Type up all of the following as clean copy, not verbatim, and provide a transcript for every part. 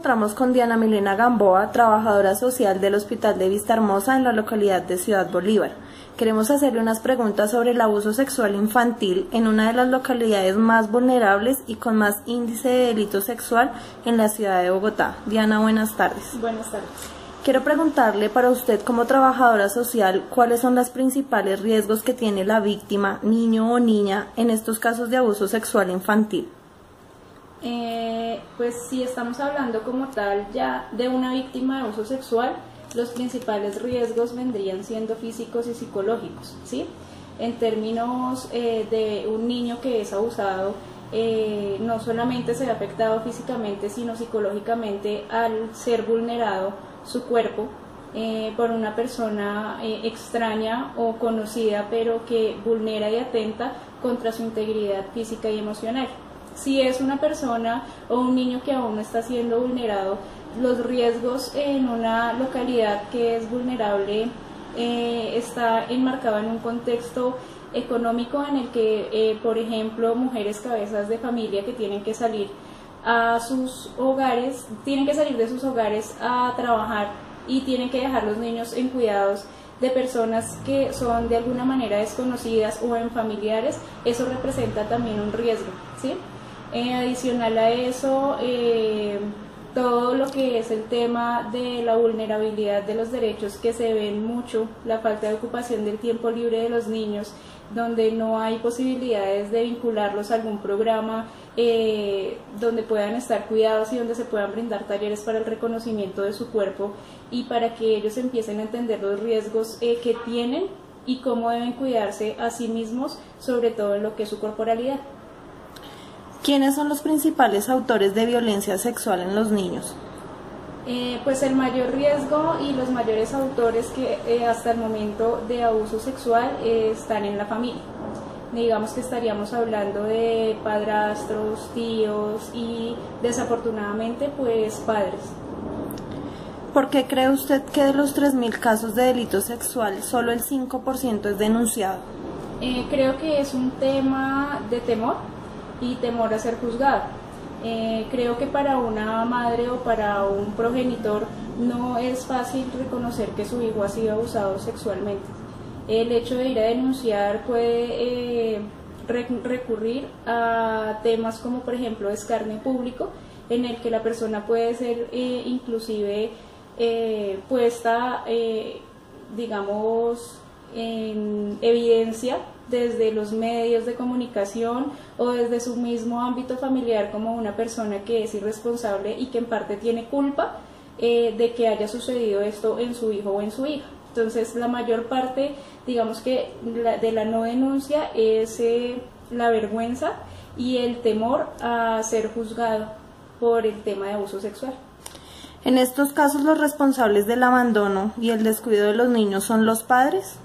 encontramos con Diana Milena Gamboa, trabajadora social del Hospital de Vistahermosa en la localidad de Ciudad Bolívar. Queremos hacerle unas preguntas sobre el abuso sexual infantil en una de las localidades más vulnerables y con más índice de delito sexual en la ciudad de Bogotá. Diana, buenas tardes. Buenas tardes. Quiero preguntarle para usted como trabajadora social, ¿cuáles son los principales riesgos que tiene la víctima, niño o niña, en estos casos de abuso sexual infantil? Pues si estamos hablando como tal ya de una víctima de abuso sexual, los principales riesgos vendrían siendo físicos y psicológicos, ¿sí? En términos de un niño que es abusado, no solamente se ve afectado físicamente, sino psicológicamente al ser vulnerado su cuerpo por una persona extraña o conocida, pero que vulnera y atenta contra su integridad física y emocional. Si es una persona o un niño que aún no está siendo vulnerado, los riesgos en una localidad que es vulnerable está enmarcado en un contexto económico en el que, por ejemplo, mujeres cabezas de familia que tienen que salir a sus hogares, tienen que salir de sus hogares a trabajar y tienen que dejar los niños en cuidados de personas que son de alguna manera desconocidas o en familiares. Eso representa también un riesgo, ¿sí? Adicional a eso, todo lo que es el tema de la vulnerabilidad de los derechos, que se ven mucho, la falta de ocupación del tiempo libre de los niños, donde no hay posibilidades de vincularlos a algún programa donde puedan estar cuidados y donde se puedan brindar talleres para el reconocimiento de su cuerpo y para que ellos empiecen a entender los riesgos que tienen y cómo deben cuidarse a sí mismos, sobre todo en lo que es su corporalidad. ¿Quiénes son los principales autores de violencia sexual en los niños? Pues el mayor riesgo y los mayores autores que hasta el momento de abuso sexual están en la familia. Digamos que estaríamos hablando de padrastros, tíos y desafortunadamente pues padres. ¿Por qué cree usted que de los 3.000 casos de delito sexual solo el 5% es denunciado? Creo que es un tema de temor y temor a ser juzgado. Creo que para una madre o para un progenitor no es fácil reconocer que su hijo ha sido abusado sexualmente. El hecho de ir a denunciar puede recurrir a temas como por ejemplo escarnio público, en el que la persona puede ser inclusive puesta digamos en evidencia desde los medios de comunicación o desde su mismo ámbito familiar como una persona que es irresponsable y que en parte tiene culpa de que haya sucedido esto en su hijo o en su hija. Entonces la mayor parte, digamos que de la no denuncia es la vergüenza y el temor a ser juzgado por el tema de abuso sexual. En estos casos, los responsables del abandono y el descuido de los niños son los padres.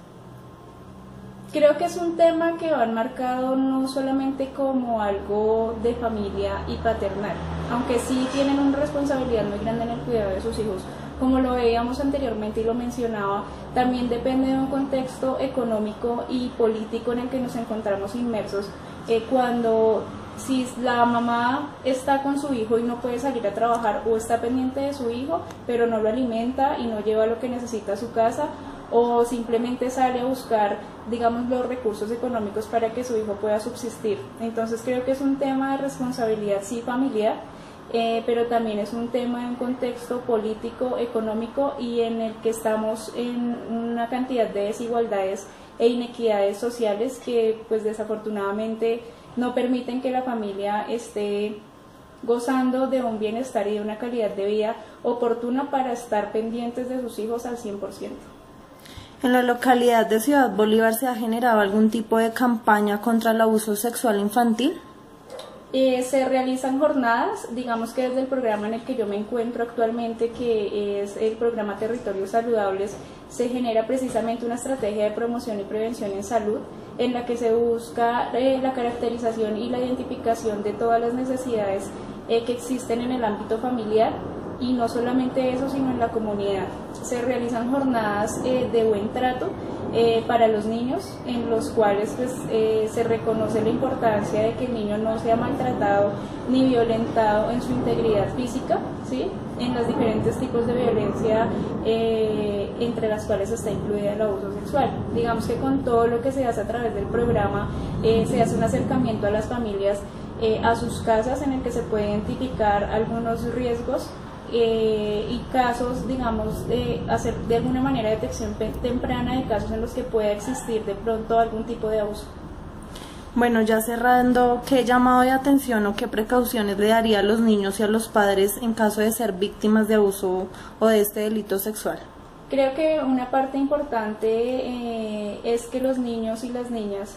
Creo que es un tema que va enmarcado no solamente como algo de familia y paternal, aunque sí tienen una responsabilidad muy grande en el cuidado de sus hijos. Como lo veíamos anteriormente y lo mencionaba, también depende de un contexto económico y político en el que nos encontramos inmersos. Si la mamá está con su hijo y no puede salir a trabajar o está pendiente de su hijo, pero no lo alimenta y no lleva lo que necesita a su casa, o simplemente sale a buscar, digamos, los recursos económicos para que su hijo pueda subsistir. Entonces creo que es un tema de responsabilidad sí familiar, pero también es un tema de un contexto político, económico y en el que estamos en una cantidad de desigualdades e inequidades sociales que pues desafortunadamente no permiten que la familia esté gozando de un bienestar y de una calidad de vida oportuna para estar pendientes de sus hijos al 100%. ¿En la localidad de Ciudad Bolívar se ha generado algún tipo de campaña contra el abuso sexual infantil? Se realizan jornadas, digamos que desde el programa en el que yo me encuentro actualmente, que es el programa Territorios Saludables, se genera precisamente una estrategia de promoción y prevención en salud, en la que se busca la caracterización y la identificación de todas las necesidades que existen en el ámbito familiar, y no solamente eso, sino en la comunidad. Se realizan jornadas de buen trato para los niños, en los cuales pues, se reconoce la importancia de que el niño no sea maltratado ni violentado en su integridad física, ¿sí? En los diferentes tipos de violencia entre las cuales está incluida el abuso sexual. Digamos que con todo lo que se hace a través del programa se hace un acercamiento a las familias, a sus casas, en el que se puede identificar algunos riesgos y casos, digamos, hacer de alguna manera detección temprana de casos en los que pueda existir de pronto algún tipo de abuso. Bueno, ya cerrando, ¿qué llamado de atención o qué precauciones le daría a los niños y a los padres en caso de ser víctimas de abuso o de este delito sexual? Creo que una parte importante es que los niños y las niñas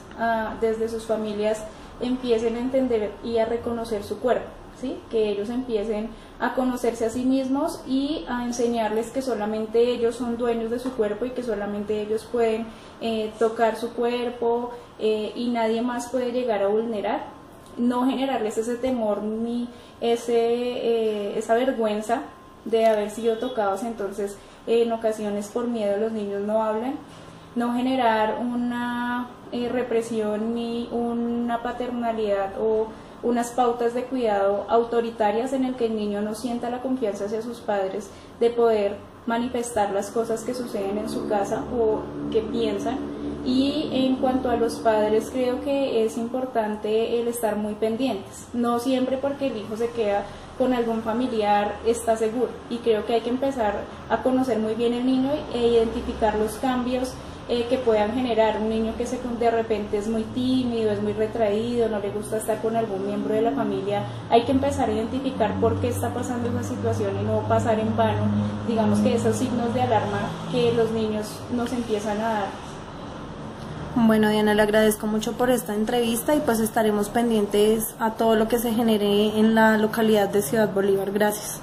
desde sus familias empiecen a entender y a reconocer su cuerpo, ¿sí? Que ellos empiecen a conocerse a sí mismos y a enseñarles que solamente ellos son dueños de su cuerpo y que solamente ellos pueden tocar su cuerpo y nadie más puede llegar a vulnerar. No generarles ese temor ni esa vergüenza de haber sido tocados, entonces en ocasiones por miedo los niños no hablan. No generar una represión ni una paternalidad o unas pautas de cuidado autoritarias en el que el niño no sienta la confianza hacia sus padres de poder manifestar las cosas que suceden en su casa o que piensan. Y en cuanto a los padres, creo que es importante el estar muy pendientes, no siempre porque el hijo se queda con algún familiar está seguro, y creo que hay que empezar a conocer muy bien el niño e identificar los cambios que puedan generar. Un niño que de repente es muy tímido, es muy retraído, no le gusta estar con algún miembro de la familia, hay que empezar a identificar por qué está pasando esa situación y no pasar en vano, digamos que esos signos de alarma que los niños nos empiezan a dar. Bueno, Diana, le agradezco mucho por esta entrevista y pues estaremos pendientes a todo lo que se genere en la localidad de Ciudad Bolívar. Gracias.